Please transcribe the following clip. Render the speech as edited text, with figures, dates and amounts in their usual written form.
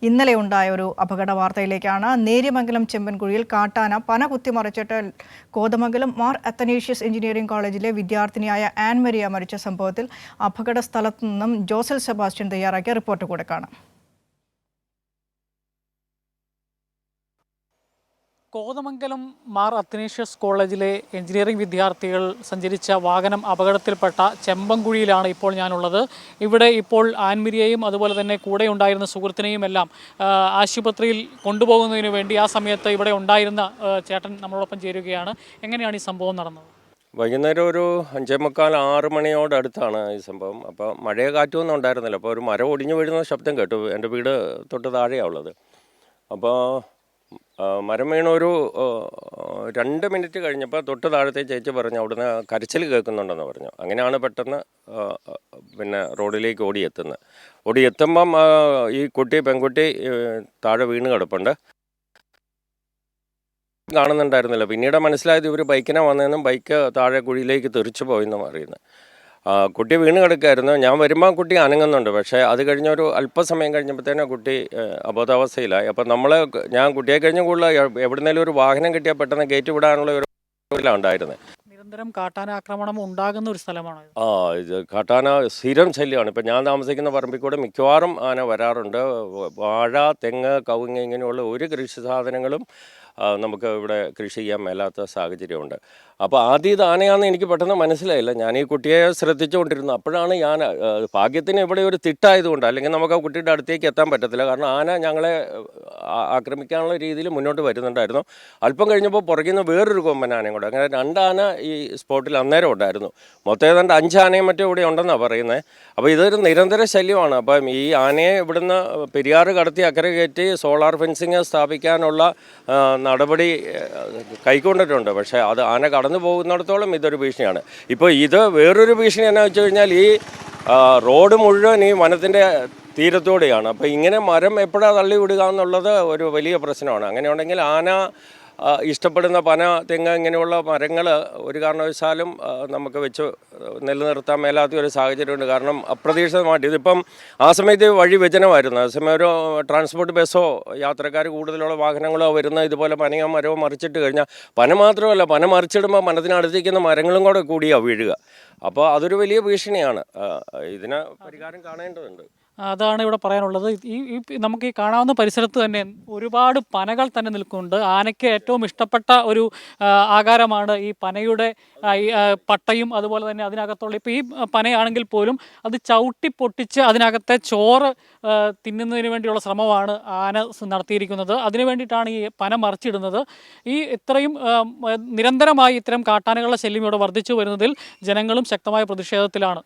ഇന്നലെ ഉണ്ടായ ഒരു അപകട വാർത്തയിലേക്കാണ്. നേര്യമംഗലം ചെമ്പൻകുഴിയിൽ കാട്ടാന പന കുത്തിമറിച്ചിട്ട് കോതമംഗലം മാർ അത്തനേഷ്യസ് എഞ്ചിനീയറിംഗ് കോളേജിലെ വിദ്യാർത്ഥിനിയായ ആൻ മരിയ മരിച്ച സംഭവത്തിൽ അപകട സ്ഥലത്തു നിന്നും ജോസൽ സെബാസ്റ്റ്യൻ തയ്യാറാക്കിയ റിപ്പോർട്ട് കൂടെ കാണാം. കോതമംഗലം മാർ അത്തനേഷ്യസ് കോളേജിലെ എഞ്ചിനീയറിംഗ് വിദ്യാർത്ഥികൾ സഞ്ചരിച്ച വാഹനം അപകടത്തിൽപ്പെട്ട ചെമ്പൻകുഴിയിലാണ് ഇപ്പോൾ ഞാനുള്ളത്. ഇവിടെ ഇപ്പോൾ ആൻമിരിയെയും അതുപോലെ തന്നെ കൂടെ ഉണ്ടായിരുന്ന സുഹൃത്തിനെയും എല്ലാം ആശുപത്രിയിൽ കൊണ്ടുപോകുന്നതിന് വേണ്ടി ആ സമയത്ത് ഇവിടെ ഉണ്ടായിരുന്ന ചേട്ടൻ നമ്മളോടൊപ്പം ചേരുകയാണ്. എങ്ങനെയാണ് ഈ സംഭവം നടന്നത്? വൈകുന്നേരം ഒരു 5:45-6 മണിയോടടുത്താണ് ഈ സംഭവം. അപ്പോൾ മഴയോ കാറ്റൊന്നും ഉണ്ടായിരുന്നില്ല. അപ്പോൾ ഒരു മരം ഒടിഞ്ഞു വീഴുന്ന ശബ്ദം കേട്ടു. എൻ്റെ വീട് തൊട്ട് താഴെയാണ് ഉള്ളത്. അപ്പോൾ മരം വീണൊരു 2 മിനിറ്റ് കഴിഞ്ഞപ്പോൾ തൊട്ട് താഴത്തെ ചേച്ചി പറഞ്ഞു അവിടുന്ന് കരച്ചിൽ കേൾക്കുന്നുണ്ടെന്ന് പറഞ്ഞു. അങ്ങനെയാണ് പെട്ടെന്ന് പിന്നെ റോഡിലേക്ക് ഓടിയെത്തുമ്പം ഈ പെൺകുട്ടി താഴെ വീണ് കിടപ്പുണ്ട്. കാണുന്നുണ്ടായിരുന്നില്ല. പിന്നീട് മനസ്സിലായത് ഇവർ ബൈക്കിനെ വന്നതെന്നും ബൈക്ക് താഴെ കുഴിയിലേക്ക് തെറിച്ചു പോയെന്നും അറിയുന്നത്. കുട്ടി വീണ് കിടക്കായിരുന്നു. ഞാൻ വരുമ്പോൾ കുട്ടി അനങ്ങുന്നുണ്ട്. പക്ഷേ അത് കഴിഞ്ഞൊരു അല്പസമയം കഴിഞ്ഞപ്പോഴത്തേനും കുട്ടി അബോധാവസ്ഥയിലായി. അപ്പം ഞാൻ കുട്ടിയെ കഴിഞ്ഞ കൂടുതൽ എവിടുന്നേലും ഒരു വാഹനം കിട്ടിയാൽ പെട്ടെന്ന് ഗേറ്റ് വിടാനുള്ള ഒരു ഉണ്ടായിരുന്നത്. നിരന്തരം കാട്ടാന ആക്രമണം ഉണ്ടാകുന്ന ഒരു സ്ഥലമാണ്. ഇത് കാട്ടാന സ്ഥിരം ശല്യമാണ്. ഇപ്പം ഞാൻ താമസിക്കുന്ന പറമ്പിൽ കൂടെ മിക്കവാറും ആന വരാറുണ്ട്. വാഴ, തെങ്ങ്, കവുങ്ങ് ഇങ്ങനെയുള്ള ഒരു കൃഷി സാധനങ്ങളും നമുക്ക് ഇവിടെ കൃഷി ചെയ്യാൻ മേലാത്ത സാഹചര്യമുണ്ട്. അപ്പോൾ ആദ്യം ഇത് ആനയാണെന്ന് എനിക്ക് പെട്ടെന്ന് മനസ്സിലായില്ല. ഞാൻ ഈ കുട്ടിയെ ശ്രദ്ധിച്ചുകൊണ്ടിരുന്നു. അപ്പോഴാണ് ഭാഗ്യത്തിന് ഇവിടെ ഒരു തിട്ടായതുകൊണ്ട്, അല്ലെങ്കിൽ നമുക്ക് ആ കുട്ടിയുടെ അടുത്തേക്ക് എത്താൻ പറ്റത്തില്ല. കാരണം ആന ഞങ്ങളെ ആക്രമിക്കാനുള്ള രീതിയിൽ മുന്നോട്ട് വരുന്നുണ്ടായിരുന്നു. അല്പം കഴിഞ്ഞപ്പോൾ പുറകിൽ നിന്ന് വേറൊരു കൊമ്പൻ ആനയും കൂടെ. അങ്ങനെ 2 ആന ഈ സ്പോട്ടിൽ അന്നേരം ഉണ്ടായിരുന്നു. മൊത്തം ഏതാണ്ട് 5 ആനയും മറ്റും ഇവിടെ ഉണ്ടെന്നാണ് പറയുന്നത്. അപ്പോൾ ഇതൊരു നിരന്തര ശല്യമാണ്. അപ്പം ഈ ആനയെ ഇവിടുന്ന് പെരിയാറ് കടത്തി അക്കരെ കയറ്റി സോളാർ ഫെൻസിങ് സ്ഥാപിക്കാനുള്ള നടപടി കൈക്കൊണ്ടിട്ടുണ്ട്. പക്ഷേ അത് ആന കടന്നു പോകുന്നിടത്തോളം ഇതൊരു ഭീഷണിയാണ്. ഇപ്പോൾ ഇത് വേറൊരു ഭീഷണി എന്നാന്ന് വെച്ച് കഴിഞ്ഞാൽ ഈ റോഡ് മുഴുവൻ ഈ വനത്തിൻ്റെ തീരത്തോടെയാണ്. അപ്പോൾ ഇങ്ങനെ മരം എപ്പോഴാണ് തള്ളി വിടുക എന്നുള്ളത് ഒരു വലിയ പ്രശ്നമാണ്. അങ്ങനെയുണ്ടെങ്കിൽ ആന ഇഷ്ടപ്പെടുന്ന പന, തെങ്ങ് ഇങ്ങനെയുള്ള മരങ്ങൾ ഒരു കാരണവശാലും നമുക്ക് വെച്ച് നിലനിർത്താൻ മേലാത്ത ഒരു സാഹചര്യമുണ്ട്. കാരണം അപ്രതീക്ഷിതമായിട്ട് ഇതിപ്പം ആ സമയത്ത് വഴി വിജനമായിരുന്നു. അതേസമയം ഒരു ട്രാൻസ്പോർട്ട് ബസ്സോ യാത്രക്കാർ കൂടുതലുള്ള വാഹനങ്ങളോ വരുന്ന ഇതുപോലെ പനയോ മരമോ മറിച്ചിട്ട് കഴിഞ്ഞാൽ പന മാത്രമല്ല, പന മറിച്ചിടുമ്പോൾ വനത്തിനടുത്തേക്കുന്ന മരങ്ങളും കൂടെ കൂടിയാണ് വീഴുക. അപ്പോൾ അതൊരു വലിയ ഭീഷണിയാണ്. ഇതിന് പരിഹാരം കാണേണ്ടതുണ്ട്. അതാണ് ഇവിടെ പറയാനുള്ളത്. നമുക്ക് ഈ കാണാവുന്ന പരിസരത്ത് തന്നെ ഒരുപാട് പനകൾ തന്നെ നിൽക്കുന്നുണ്ട്. ആനയ്ക്ക് ഏറ്റവും ഇഷ്ടപ്പെട്ട ഒരു ആകാരമാണ് ഈ പനയുടെ പട്ടയും അതുപോലെ തന്നെ അതിനകത്തുള്ള ഇപ്പോൾ ഈ പനയാണെങ്കിൽ പോലും അത് ചവിട്ടി പൊട്ടിച്ച് അതിനകത്തെ ചോറ് തിന്നുന്നതിന് വേണ്ടിയുള്ള ശ്രമമാണ് ആന നടത്തിയിരിക്കുന്നത്. അതിനു വേണ്ടിയിട്ടാണ് ഈ പന മറിച്ചിടുന്നത്. ഇത്രയും നിരന്തരമായി ഇത്തരം കാട്ടാനകളുടെ ശല്യം ഇവിടെ വർദ്ധിച്ചു വരുന്നതിൽ ജനങ്ങളും ശക്തമായ പ്രതിഷേധത്തിലാണ്.